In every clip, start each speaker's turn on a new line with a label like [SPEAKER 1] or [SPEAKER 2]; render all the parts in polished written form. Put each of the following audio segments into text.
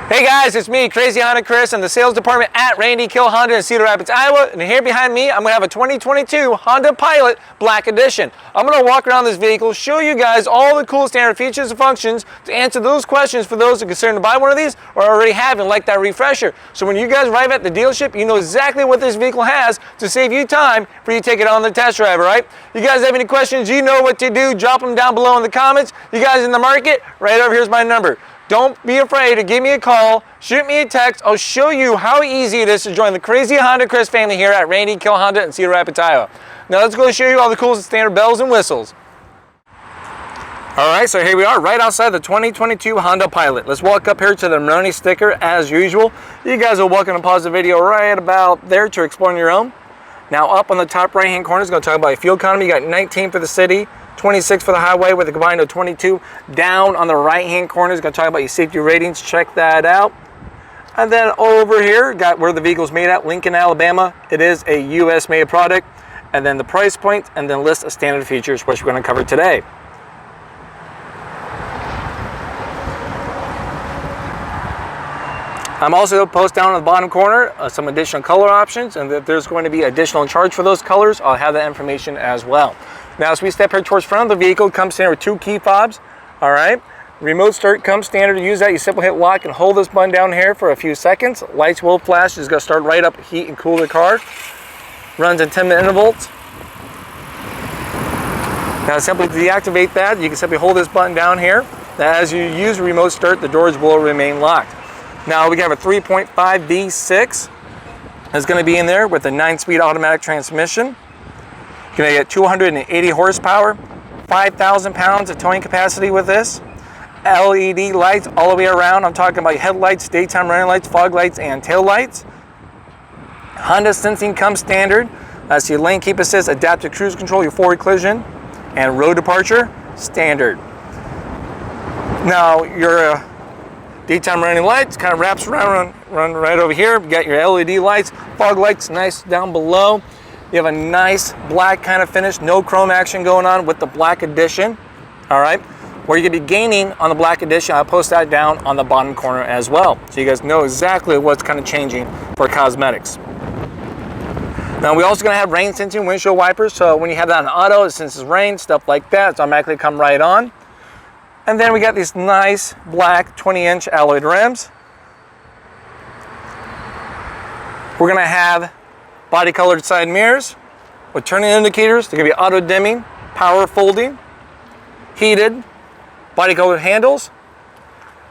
[SPEAKER 1] Hey guys, it's me, Crazy Honda Chris, in the sales department at Randy Kuehl Honda in Cedar Rapids, Iowa. And here behind me, I'm going to have a 2022 Honda Pilot Black Edition. I'm going to walk around this vehicle, show you guys all the cool standard features and functions to answer those questions for those who are concerned to buy one of these or already have and like that refresher. So when you guys arrive at the dealership, you know exactly what this vehicle has to save you time for you to take it on the test drive, all right? You guys have any questions, you know what to do, drop them down below in the comments. You guys in the market, right over here's my number. Don't be afraid to give me a call, shoot me a text. I'll show you how easy it is to join the Crazy Honda Chris family here at Randy Kuehl Honda in Cedar Rapids, Iowa. Now let's go show you all the cool standard bells and whistles. All right, so here we are right outside the 2022 Honda Pilot. Let's walk up here to the Maroni sticker as usual. You guys are welcome to pause the video right about there to explore on your own. Now up on the top right hand corner is going to talk about your fuel economy. You got 19 for the city, 26 for the highway with a combined of 22. Down on the right hand corner is going to talk about your safety ratings. Check that out. And then over here, got where the vehicle's made at, Lincoln, Alabama. It is a US made product. And then the price point, and then list of standard features, which we're going to cover today. I'm also going to post down on the bottom corner some additional color options, and if there's going to be additional charge for those colors, I'll have that information as well. Now, as we step here towards front of the vehicle, it comes standard with 2 key fobs. All right, remote start comes standard. To use that, you simply hit lock and hold this button down here for a few seconds. Lights will flash. It's going to start right up, heat and cool the car. Runs in 10-minute intervals. Now, simply to deactivate that, you can simply hold this button down here. Now, as you use remote start, the doors will remain locked. Now we have a 3.5 V6 that's going to be in there with a 9-speed automatic transmission. You're going to get 280 horsepower, 5,000 pounds of towing capacity with this. LED lights all the way around. I'm talking about headlights, daytime running lights, fog lights, and tail lights. Honda sensing comes standard. That's your lane keep assist, adaptive cruise control, your forward collision, and road departure standard. Now your daytime running lights kind of wraps around, run right over here. You got your LED lights, fog lights nice down below. You have a nice black kind of finish, no chrome action going on with the Black Edition. All right, where you're gonna be gaining on the Black Edition, I'll post that down on the bottom corner as well, so you guys know exactly what's kind of changing for cosmetics. Now we're also gonna have rain sensing windshield wipers, so when you have that on auto, it senses rain, stuff like that, it's automatically come right on. And then we got these nice black 20-inch alloyed rims. We're gonna have body colored side mirrors with turning indicators. They're gonna be auto dimming, power folding, heated, body colored handles.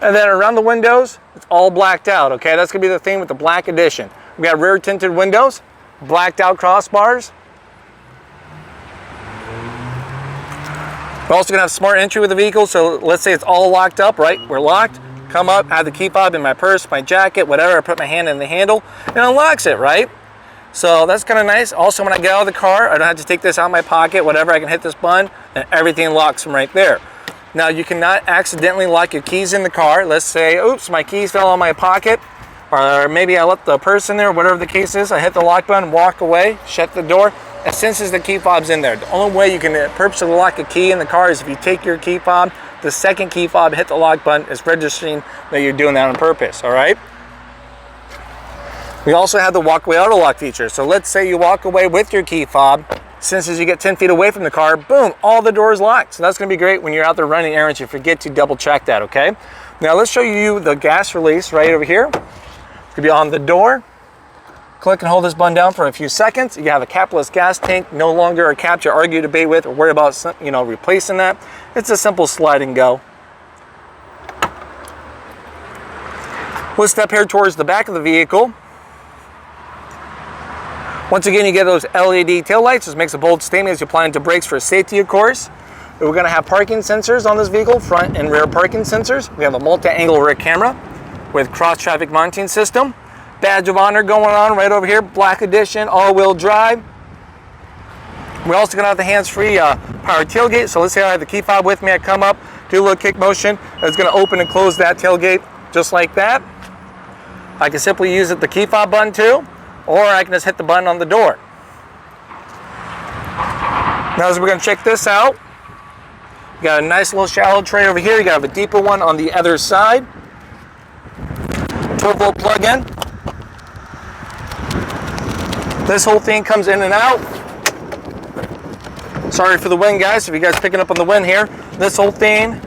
[SPEAKER 1] And then around the windows, it's all blacked out, okay? That's gonna be the theme with the Black Edition. We got rear tinted windows, blacked out crossbars. We're also going to have smart entry with the vehicle, so let's say it's all locked up, right? We're locked, come up, I have the key fob in my purse, my jacket, whatever, I put my hand in the handle, and it unlocks it, right? So that's kind of nice. Also, when I get out of the car, I don't have to take this out of my pocket, whatever, I can hit this button, and everything locks from right there. Now, you cannot accidentally lock your keys in the car. Let's say, oops, my keys fell out of my pocket, or maybe I left the purse in there, whatever the case is, I hit the lock button, walk away, shut the door, it senses the key fob's in there. The only way you can purposely lock a key in the car is if you take your key fob, the second key fob, hit the lock button, it's registering that you're doing that on purpose, all right? We also have the walk-away auto lock feature. So let's say you walk away with your key fob, since you get 10 feet away from the car, boom, all the doors locked. So that's gonna be great when you're out there running errands, you forget to double check that, okay? Now let's show you the gas release right over here. It's gonna be on the door. Click and hold this button down for a few seconds. You have a capless gas tank, no longer a cap to argue, debate with, or worry about, replacing that. It's a simple slide and go. We'll step here towards the back of the vehicle. Once again, you get those LED tail lights. This makes a bold statement as you apply into brakes for safety, of course. We're gonna have parking sensors on this vehicle, front and rear parking sensors. We have a multi-angle rear camera with cross-traffic monitoring system. Badge of honor going on right over here, Black Edition, all-wheel drive. We're also gonna have the hands-free power tailgate. So let's say I have the key fob with me, I come up, do a little kick motion, it's gonna open and close that tailgate just like that. I can simply use the key fob button too, or I can just hit the button on the door. Now as we're gonna check this out, you got a nice little shallow tray over here, you got a deeper one on the other side. 12-volt plug-in. This whole thing comes in and out. Sorry for the wind, guys, if you guys picking up on the wind here. This whole thing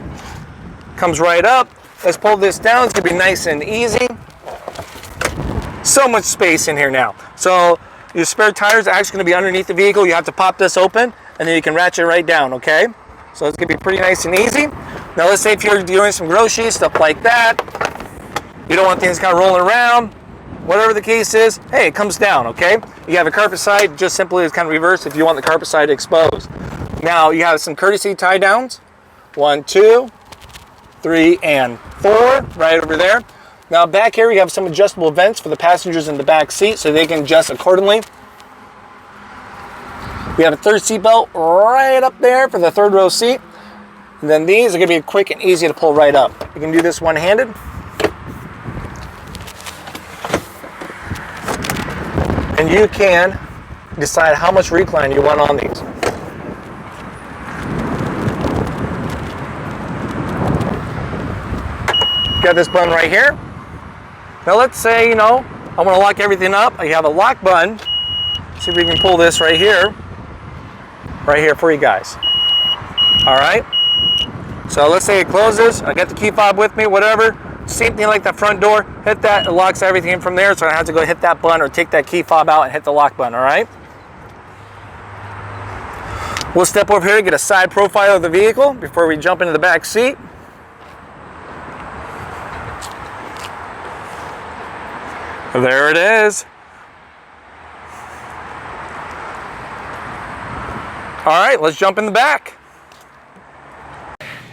[SPEAKER 1] comes right up. Let's pull this down. It's gonna be nice and easy. So much space in here now. So your spare tires are actually gonna be underneath the vehicle. You have to pop this open and then you can ratchet right down, okay? So it's gonna be pretty nice and easy. Now let's say if you're doing some groceries, stuff like that, you don't want things kind of rolling around, whatever the case is, hey, it comes down, okay? You have a carpet side, just simply is kind of reversed if you want the carpet side exposed. Now you have some courtesy tie downs. 1, 2, 3, and 4, right over there. Now back here you have some adjustable vents for the passengers in the back seat so they can adjust accordingly. We have a third seat belt right up there for the third row seat. And then these are gonna be quick and easy to pull right up. You can do this one-handed. And you can decide how much recline you want on these. Got this button right here. Now let's say, you know, I want to lock everything up. You have a lock button. See if we can pull this right here for you guys. All right. So let's say it closes. I got the key fob with me, whatever. Same thing like the front door. Hit that, it locks everything from there. So I don't have to go hit that button or take that key fob out and hit the lock button. All right. We'll step over here and get a side profile of the vehicle before we jump into the back seat. There it is. All right, let's jump in the back.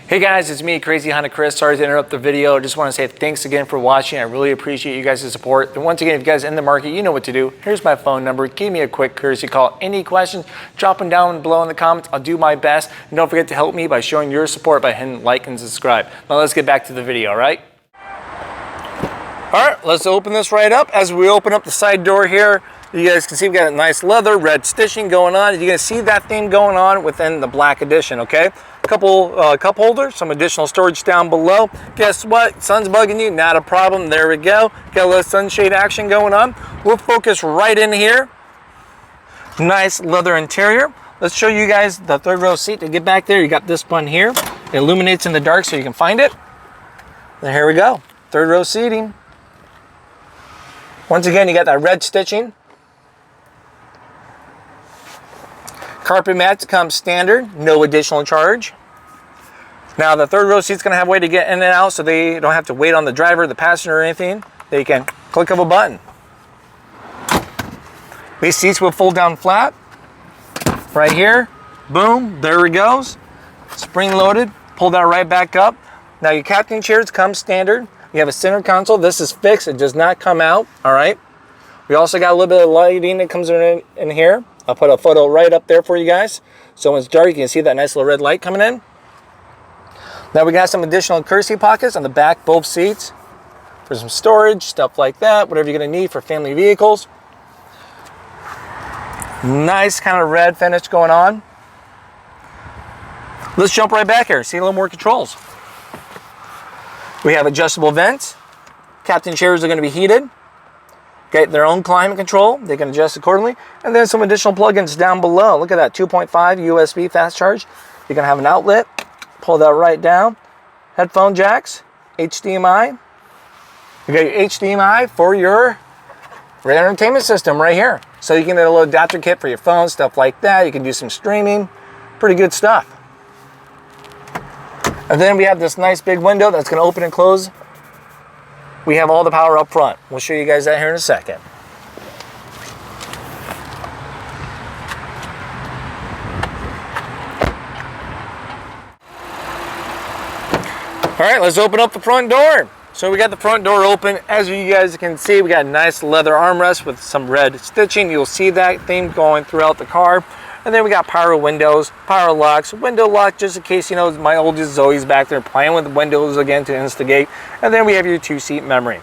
[SPEAKER 1] Hey guys, it's me, Crazy Honda Chris. Sorry to interrupt the video. I just want to say thanks again for watching. I really appreciate you guys' support. And once again, if you guys are in the market, you know what to do. Here's my phone number. Give me a quick courtesy call. Any questions, drop them down below in the comments. I'll do my best. And don't forget to help me by showing your support by hitting like and subscribe. Now let's get back to the video, all right? All right, let's open this right up. As we open up the side door here, you guys can see we've got a nice leather red stitching going on. You're gonna see that theme going on within the black edition, okay? A couple cup holders, some additional storage down below. Guess what? Sun's bugging you, not a problem. There we go. Got a little sunshade action going on. We'll focus right in here. Nice leather interior. Let's show you guys the third row seat. To get back there, you got this button here. It illuminates in the dark so you can find it. And here we go. Third row seating. Once again, you got that red stitching. Carpet mats come standard, no additional charge. Now the third row seat's gonna have a way to get in and out so they don't have to wait on the driver, the passenger, or anything. They can click of a button. These seats will fold down flat. Right here, boom, there it goes. Spring loaded, pull that right back up. Now your captain chairs come standard. You have a center console. This is fixed, it does not come out, all right? We also got a little bit of lighting that comes in here. I'll put a photo right up there for you guys. So when it's dark, you can see that nice little red light coming in. Now we got some additional courtesy pockets on the back, both seats, for some storage, stuff like that, whatever you're gonna need for family vehicles. Nice kind of red finish going on. Let's jump right back here, see a little more controls. We have adjustable vents. Captain chairs are going to be heated. Get their own climate control. They can adjust accordingly. And then some additional plugins down below. Look at that, 2.5 USB fast charge. You're going to have an outlet. Pull that right down. Headphone jacks, HDMI. You got your HDMI for your entertainment system right here. So you can get a little adapter kit for your phone, stuff like that. You can do some streaming. Pretty good stuff. And then we have this nice big window that's going to open and close. We have all the power up front. We'll show you guys that here in a second. All right, let's open up the front door. So we got the front door open. As you guys can see, we got a nice leather armrest with some red stitching. You'll see that theme going throughout the car. And then we got power windows, power locks, window lock, just in case, you know, my oldest Zoe's back there playing with the windows again to instigate. And then we have your 2-seat memory.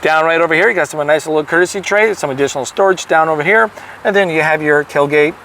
[SPEAKER 1] Down right over here, you got some nice little courtesy tray, some additional storage down over here. And then you have your tailgate,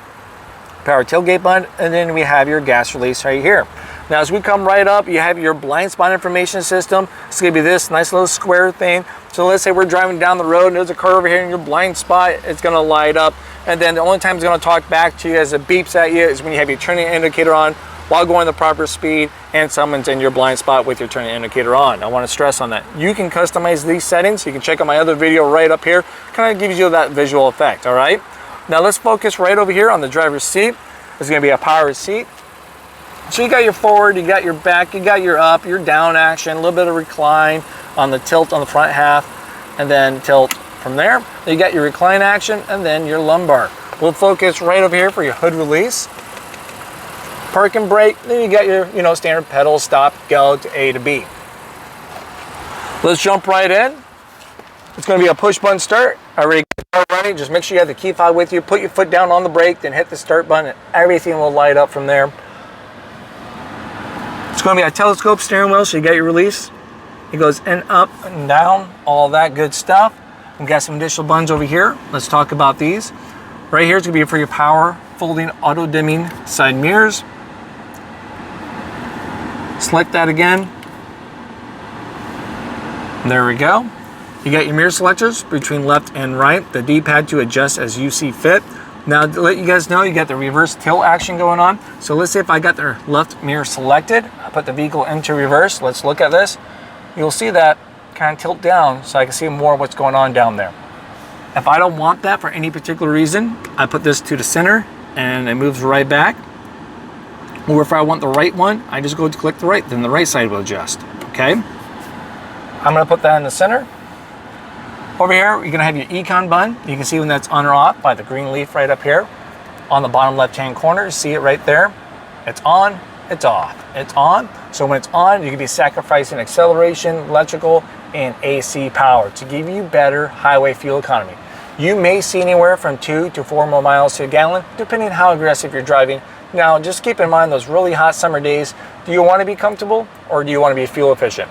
[SPEAKER 1] power tailgate button, and then we have your gas release right here. Now as we come right up, you have your blind spot information system. It's gonna be this nice little square thing. So let's say we're driving down the road and there's a car over here in your blind spot, it's gonna light up. And then the only time it's gonna talk back to you as it beeps at you is when you have your turning indicator on while going the proper speed and someone's in your blind spot with your turning indicator on. I wanna stress on that. You can customize these settings. You can check out my other video right up here. Kind of gives you that visual effect, all right? Now let's focus right over here on the driver's seat. There's gonna be a power seat. So you got your forward, you got your back, you got your up, your down action, a little bit of recline on the tilt on the front half, and then tilt from there. You got your recline action, and then your lumbar. We'll focus right over here for your hood release. Park and brake, then you got your standard pedal, stop, go to A to B. Let's jump right in. It's gonna be a push button start. Already running, just make sure you have the key fob with you. Put your foot down on the brake, then hit the start button, and everything will light up from there. It's going to be a telescope steering wheel, so you got your release. It goes in, up, and down, all that good stuff. We've got some additional buttons over here. Let's talk about these. Right here is going to be for your power folding auto dimming side mirrors. Select that again. There we go. You got your mirror selectors between left and right. The D-pad to adjust as you see fit. Now, to let you guys know, you got the reverse tilt action going on. So let's say if I got the left mirror selected, I put the vehicle into reverse. Let's look at this. You'll see that kind of tilt down so I can see more of what's going on down there. If I don't want that for any particular reason, I put this to the center and it moves right back. Or if I want the right one, I just go to click the right, then the right side will adjust, okay? I'm gonna put that in the center. Over here, you're gonna have your econ button. You can see when that's on or off by the green leaf right up here. On the bottom left-hand corner, see it right there? It's on, it's off. It's on, so when it's on, you can be sacrificing acceleration, electrical, and AC power to give you better highway fuel economy. You may see anywhere from 2 to 4 more miles to a gallon, depending on how aggressive you're driving. Now, just keep in mind those really hot summer days, do you wanna be comfortable or do you wanna be fuel efficient?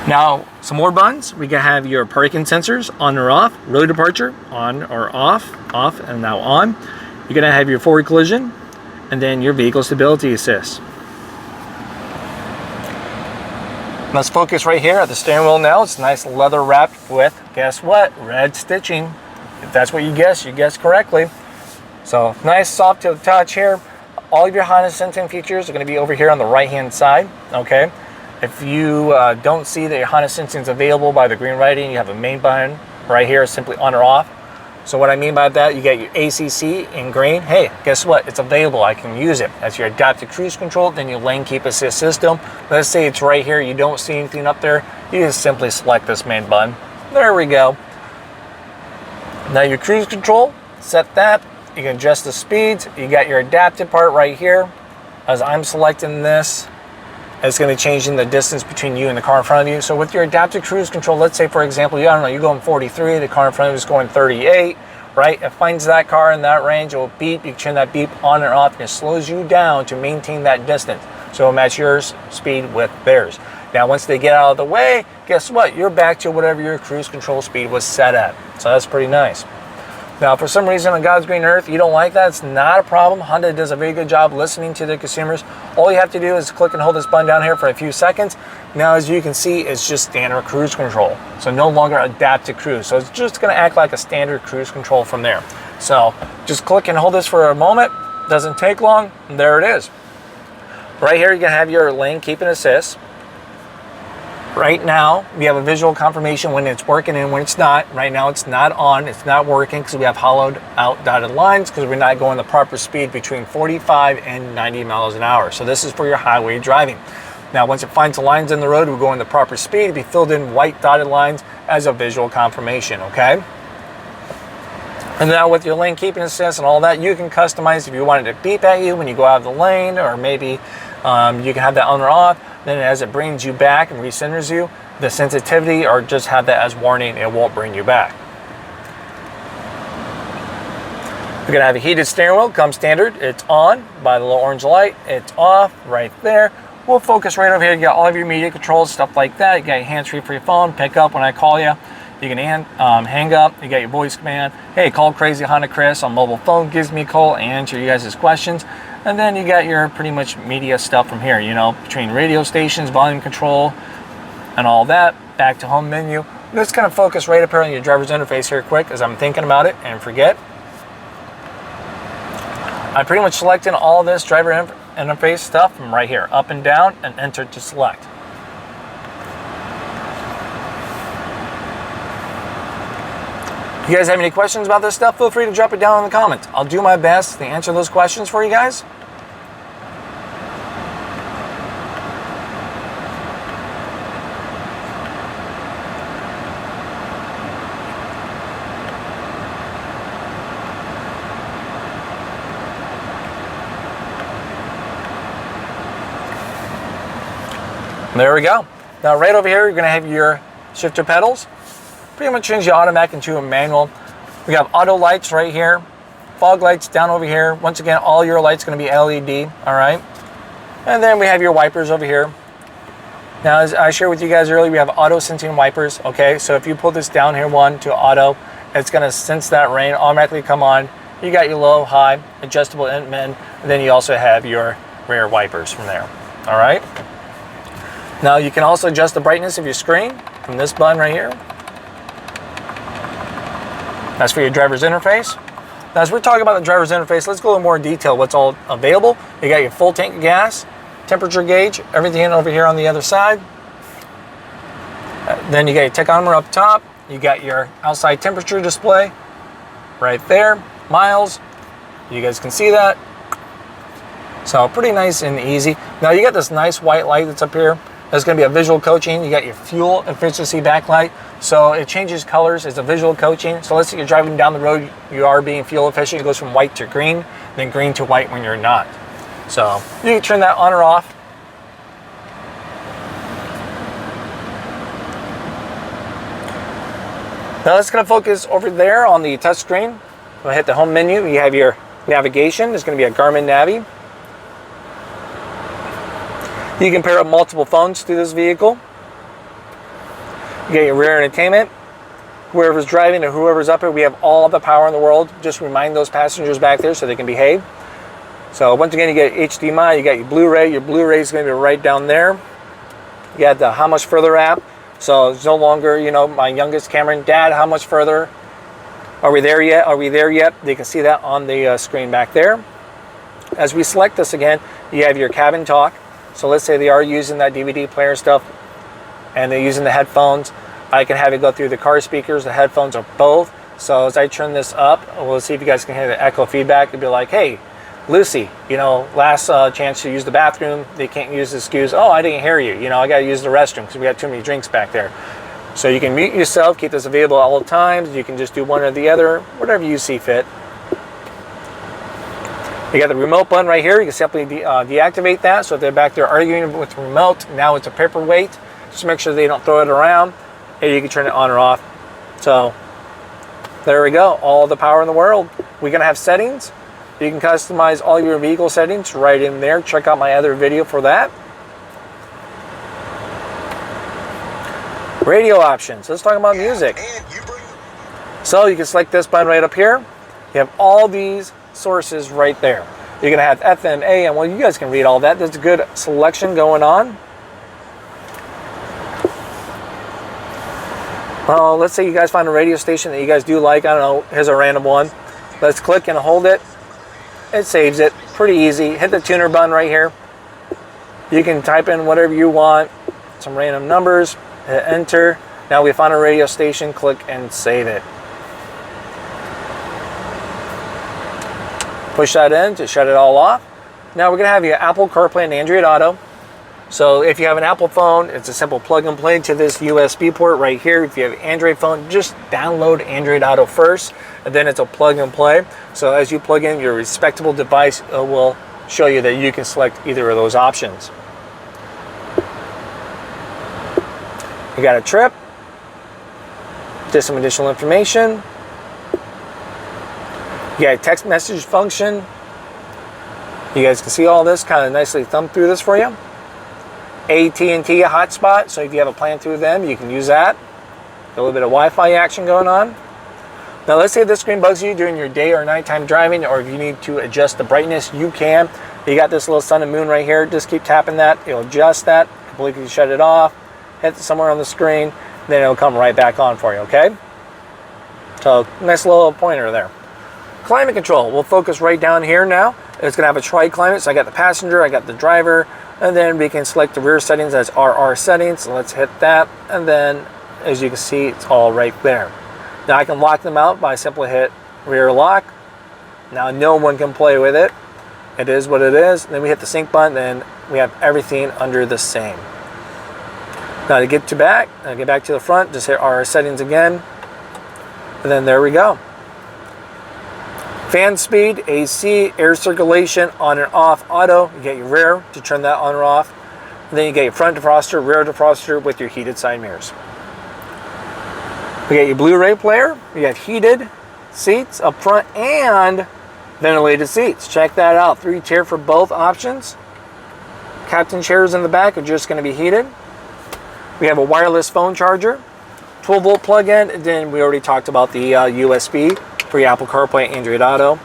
[SPEAKER 1] Now, some more buttons. We can have your parking sensors on or off, road departure, on or off, off and now on. You're gonna have your forward collision, and then your vehicle stability assist. Let's focus right here at the steering wheel now. It's nice leather wrapped with, guess what? Red stitching. If that's what you guessed correctly. So nice soft to the touch here. All of your Honda sensing features are gonna be over here on the right-hand side, okay? If you don't see that your Honda sensing is available by the green writing, you have a main button right here, simply on or off. So what I mean by that, you get your ACC in green. Hey, guess what? It's available. I can use it. That's your adaptive cruise control, then your lane keep assist system. Let's say it's right here. You don't see anything up there. You just simply select this main button. There we go. Now your cruise control, set that. You can adjust the speeds. You got your adaptive part right here. As I'm selecting this, it's going to change in the distance between you and the car in front of you. So with your adaptive cruise control, let's say for example, I don't know, you're going 43, the car in front of you is going 38, right? It finds that car in that range, it will beep, you can turn that beep on and off, and it slows you down to maintain that distance. So it'll match your speed with theirs. Now once they get out of the way, guess what? You're back to whatever your cruise control speed was set at. So that's pretty nice. Now, for some reason on God's green earth, you don't like that, it's not a problem. Honda does a very good job listening to the consumers. All you have to do is click and hold this button down here for a few seconds. Now, as you can see, it's just standard cruise control. So no longer adaptive cruise. So it's just gonna act like a standard cruise control from there. So just click and hold this for a moment. Doesn't take long, and there it is. Right here, you're gonna have your lane keep and assist. Right now, we have a visual confirmation when it's working and when it's not. Right now, it's not on, it's not working because we have hollowed out dotted lines because we're not going the proper speed between 45 and 90 miles an hour. So this is for your highway driving. Now, once it finds the lines in the road, we're going the proper speed. It'll be filled in white dotted lines as a visual confirmation, okay? And now with your lane keeping assist and all that, you can customize if you want it to beep at you when you go out of the lane, or maybe you can have that on or off. Then as it brings you back and recenters you, the sensitivity, or just have that as warning, it won't bring you back. We're gonna have a heated steering wheel, comes standard. It's on by the little orange light. It's off right there. We'll focus right over here. You got all of your media controls, stuff like that. You got your hands-free for your phone, pick up when I call you. You can hang up. You got your voice command. Hey, call Crazy Honda Chris on mobile phone. Gives me a call and answer you guys' questions. And then you got your pretty much media stuff from here, you know, between radio stations, volume control, and all that. Back to home menu. Let's kind of focus right up here on your driver's interface here quick as I'm thinking about it and forget. I'm pretty much selecting all this driver interface stuff from right here, up and down, and enter to select. If you guys have any questions about this stuff, feel free to drop it down in the comments. I'll do my best to answer those questions for you guys. There we go. Now right over here, you're going to have your shifter pedals. Pretty much change the automatic into a manual. We have auto lights right here, fog lights down over here. Once again, all your lights going to be LED, all right? And then we have your wipers over here. Now, as I shared with you guys earlier, we have auto sensing wipers, okay? So if you pull this down here one to auto, it's going to sense that rain, automatically come on. You got your low, high, adjustable in, and then you also have your rear wipers from there, all right? Now, you can also adjust the brightness of your screen from this button right here. That's for your driver's interface. Now, as we're talking about the driver's interface, let's go into more detail what's all available. You got your full tank of gas, temperature gauge, everything over here on the other side. Then you got your tachometer up top. You got your outside temperature display right there, miles. You guys can see that. So pretty nice and easy. Now you got this nice white light that's up here. There's going to be a visual coaching. You got your fuel efficiency backlight. So it changes colors. It's a visual coaching. So let's say you're driving down the road, you are being fuel efficient. It goes from white to green, then green to white when you're not. So you can turn that on or off. Now let's kind of focus over there on the touch screen. We'll hit the home menu. You have your navigation. There's going to be a Garmin Navi. You can pair up multiple phones to this vehicle. You get your rear entertainment. Whoever's driving or whoever's up here, we have all the power in the world. Just remind those passengers back there so they can behave. So once again, you get HDMI, you got your Blu-ray. Your Blu-ray is going to be right down there. You got the How Much Further app. So it's no longer, you know, my youngest Cameron, Dad, how much further? Are we there yet? Are we there yet? They can see that on the screen back there. As we select this again, you have your cabin talk. So let's say they are using that DVD player stuff and they're using the headphones. I can have it go through the car speakers, the headphones, or both. So as I turn this up, we'll see if you guys can hear the echo feedback. It'll be like, hey, Lucy, you know, last chance to use the bathroom. They can't use the excuse, oh, I didn't hear you. You know, I got to use the restroom because we got too many drinks back there. So you can mute yourself, keep this available at all times. You can just do one or the other, whatever you see fit. You got the remote button right here. You can simply deactivate that. So if they're back there arguing with the remote, now it's a paperweight. Just make sure they don't throw it around. And you can turn it on or off. So there we go. All the power in the world. We're going to have settings. You can customize all your vehicle settings right in there. Check out my other video for that. Radio options. Let's talk about music. So you can select this button right up here. You have all these sources right there. You're going to have FM, AM. Well, you guys can read all that. There's a good selection going on. Well, let's say you guys find a radio station that you guys do like. I don't know. Here's a random one. Let's click and hold it. It saves it. Pretty easy. Hit the tuner button right here. You can type in whatever you want. Some random numbers. Hit enter. Now we found a radio station. Click and save it. Push that in to shut it all off. Now we're going to have your Apple CarPlay and Android Auto. So if you have an Apple phone, it's a simple plug and play to this USB port right here. If you have an Android phone, just download Android Auto first, and then it's a plug and play. So as you plug in your respectable device, it will show you that you can select either of those options. You got a trip, just some additional information. You got a text message function. You guys can see all this, kind of nicely thumb through this for you. AT&T hotspot, so if you have a plan through them, you can use that. a little bit of Wi-Fi action going on. Now let's say this screen bugs you during your day or nighttime driving, or if you need to adjust the brightness, you can. You got this little sun and moon right here. Just keep tapping that. It'll adjust that. Completely shut it off. Hit somewhere on the screen. Then it'll come right back on for you, okay? So nice little pointer there. Climate control. We'll focus right down here now. It's going to have a tri-climate. So I got the passenger, I got the driver, and then we can select the rear settings as RR settings. So let's hit that. And then as you can see, it's all right there. Now I can lock them out by simply hit rear lock. Now no one can play with it. It is what it is. Then we hit the sync button, and we have everything under the same. Now to get back to the front, just hit RR settings again. And then there we go. Fan speed, AC, air circulation, on and off, auto. You get your rear to turn that on or off. And then you get your front defroster, rear defroster with your heated side mirrors. We got your Blu-ray player. You got heated seats up front and ventilated seats. Check that out. 3-tier for both options. Captain chairs in the back are just going to be heated. We have a wireless phone charger, 12-volt plug-in, and then we already talked about the USB for your Apple CarPlay, Android Auto.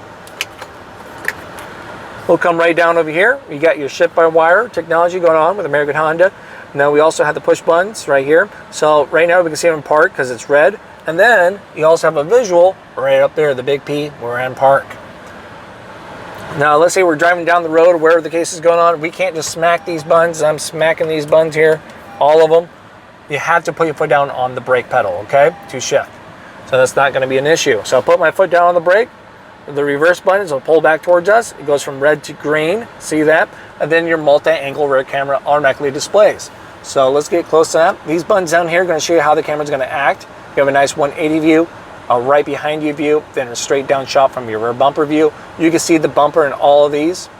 [SPEAKER 1] We'll come right down over here. You got your ship-by-wire technology going on with American Honda. Now we also have the push buttons right here. So right now we can see them in park because it's red. And then you also have a visual right up there, the big P, we're in park. Now let's say we're driving down the road, wherever the case is going on. We can't just smack these buttons. I'm smacking these buttons here, all of them. You have to put your foot down on the brake pedal, okay, to shift. So that's not going to be an issue. So I'll put my foot down on the brake. The reverse buttons will pull back towards us. It goes from red to green. See that? And then your multi-angle rear camera automatically displays. So let's get close to that. These buttons down here are going to show you how the camera is going to act. You have a nice 180 view, a right behind you view, then a straight down shot from your rear bumper view. You can see the bumper in all of these.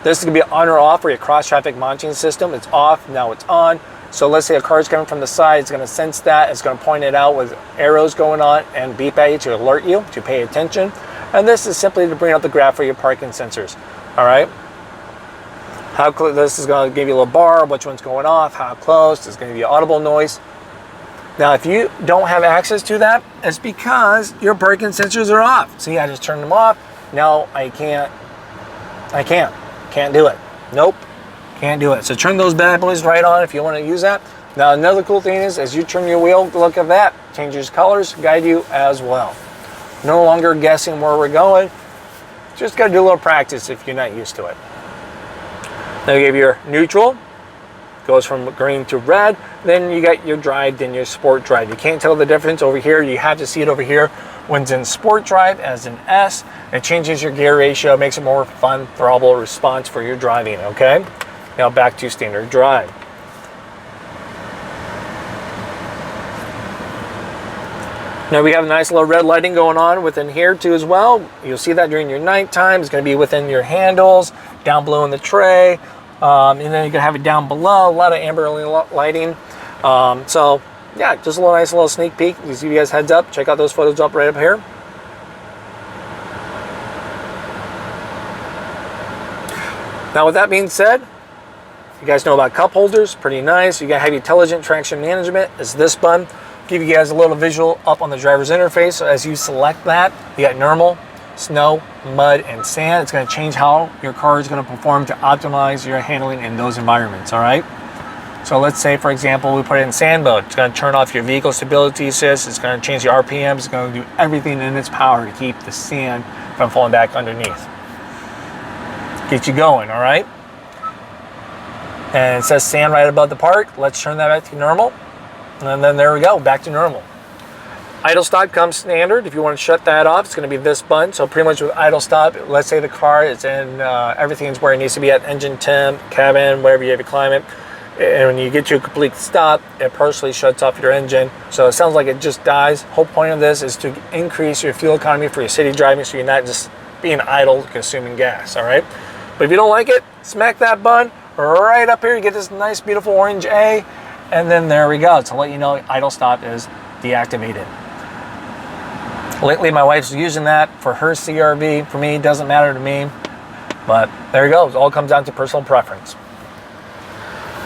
[SPEAKER 1] This is going to be on or off for your cross-traffic monitoring system. It's off, now it's on. So let's say a car is coming from the side, it's going to sense that, it's going to point it out with arrows going on and beep at you to alert you to pay attention. And this is simply to bring up the graph for your parking sensors. All right. This is going to give you a little bar, which one's going off, how close, it's going to give you audible noise. Now, if you don't have access to that, it's because your parking sensors are off. See, I just turned them off. Now I can't do it. Nope. Can't do it. So turn those bad boys right on if you want to use that. Now another cool thing is, as you turn your wheel, look at that. Changes colors, guide you as well. No longer guessing where we're going. Just got to do a little practice if you're not used to it. Now you have your neutral. Goes from green to red. Then you got your drive, then your sport drive. You can't tell the difference over here. You have to see it over here when it's in sport drive as an S. It changes your gear ratio, makes it more fun, throttle response for your driving, okay? Now back to standard drive. Now we have a nice little red lighting going on within here too as well. You'll see that during your nighttime. It's going to be within your handles, down below in the tray. And then you can have it down below, a lot of amber lighting. So yeah, just a little nice little sneak peek. You give you guys heads up. Check out those photos up right up here. Now with that being said, you guys know about cup holders, pretty nice. You got have intelligent traction management. It's this button. Give you guys a little visual up on the driver's interface. So as you select that, you got normal, snow, mud, and sand. It's going to change how your car is going to perform to optimize your handling in those environments, all right? So let's say, for example, we put it in sand mode. It's going to turn off your vehicle stability assist. It's going to change your RPM. It's going to do everything in its power to keep the sand from falling back underneath. Get you going, all right? And it says sand right above the park. Let's turn that back to normal. And then there we go, back to normal. Idle stop comes standard. If you want to shut that off, it's going to be this button. So pretty much with idle stop, let's say the car is in, everything's where it needs to be at, engine temp, cabin, wherever you have your climate. And when you get to a complete stop, it partially shuts off your engine. So it sounds like it just dies. Whole point of this is to increase your fuel economy for your city driving, so you're not just being idle, consuming gas, all right? But if you don't like it, smack that button right up here. You get this nice, beautiful orange A, and then there we go to let you know idle stop is deactivated. Lately, my wife's using that for her CRV. For me, it doesn't matter to me, but there you go. It all comes down to personal preference.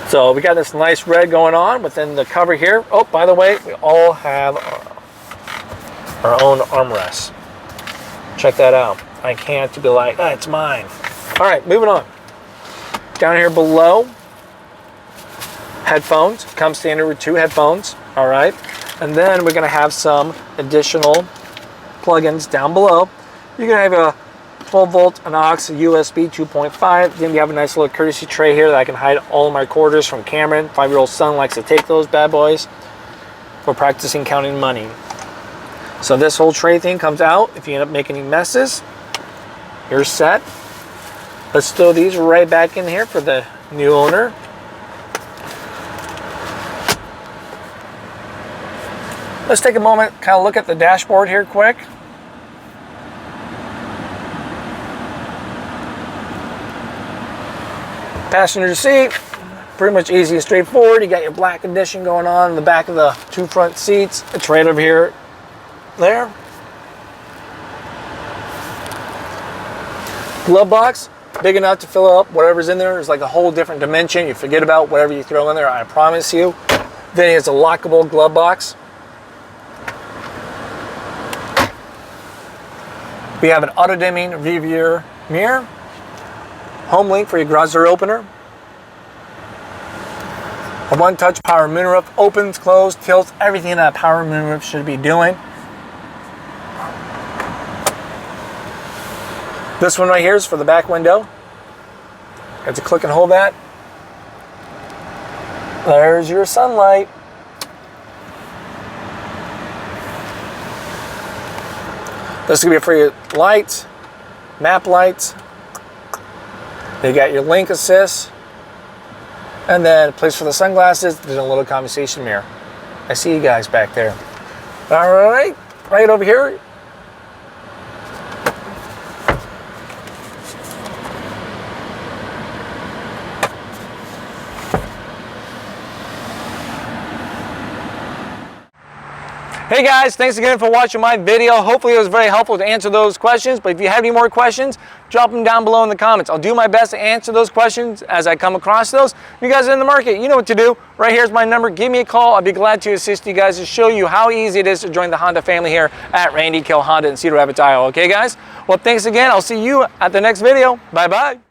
[SPEAKER 1] So we got this nice red going on within the cover here. Oh, by the way, we all have our own armrests. Check that out. I can't be like, oh, it's mine. All right, moving on. Down here below, headphones. Comes standard with 2 headphones. All right. And then we're going to have some additional plugins down below. You're going to have a 12 volt, an aux, a USB 2.5. Then you have a nice little courtesy tray here that I can hide all of my quarters from Cameron. 5-year-old son likes to take those bad boys for practicing counting money. So this whole tray thing comes out. If you end up making any messes, you're set. Let's throw these right back in here for the new owner. Let's take a moment, kind of look at the dashboard here quick. Passenger seat, pretty much easy and straightforward. You got your black edition going on in the back of the 2 front seats. It's right over here, there. Glove box, big enough to fill up whatever's in there. It's like a whole different dimension. You forget about whatever you throw in there, I promise you. Then it's a lockable glove box. We have an auto-dimming rear mirror. Home link for your garage door opener. A one-touch power moonroof. Opens, closes, tilts, everything that power moonroof should be doing. This one right here is for the back window. Got to click and hold that. There's your sunlight. This is going to be for your lights, map lights. You got your link assist. And then a place for the sunglasses. There's a little conversation mirror. I see you guys back there. All right, right over here. Hey guys, thanks again for watching my video. Hopefully it was very helpful to answer those questions, but if you have any more questions, drop them down below in the comments. I'll do my best to answer those questions as I come across those. If you guys are in the market, you know what to do. Right here's my number. Give me a call. I'll be glad to assist you guys to show you how easy it is to join the Honda family here at Randy Kuehl Honda in Cedar Rapids, Iowa. Okay guys? Well, thanks again. I'll see you at the next video. Bye-bye.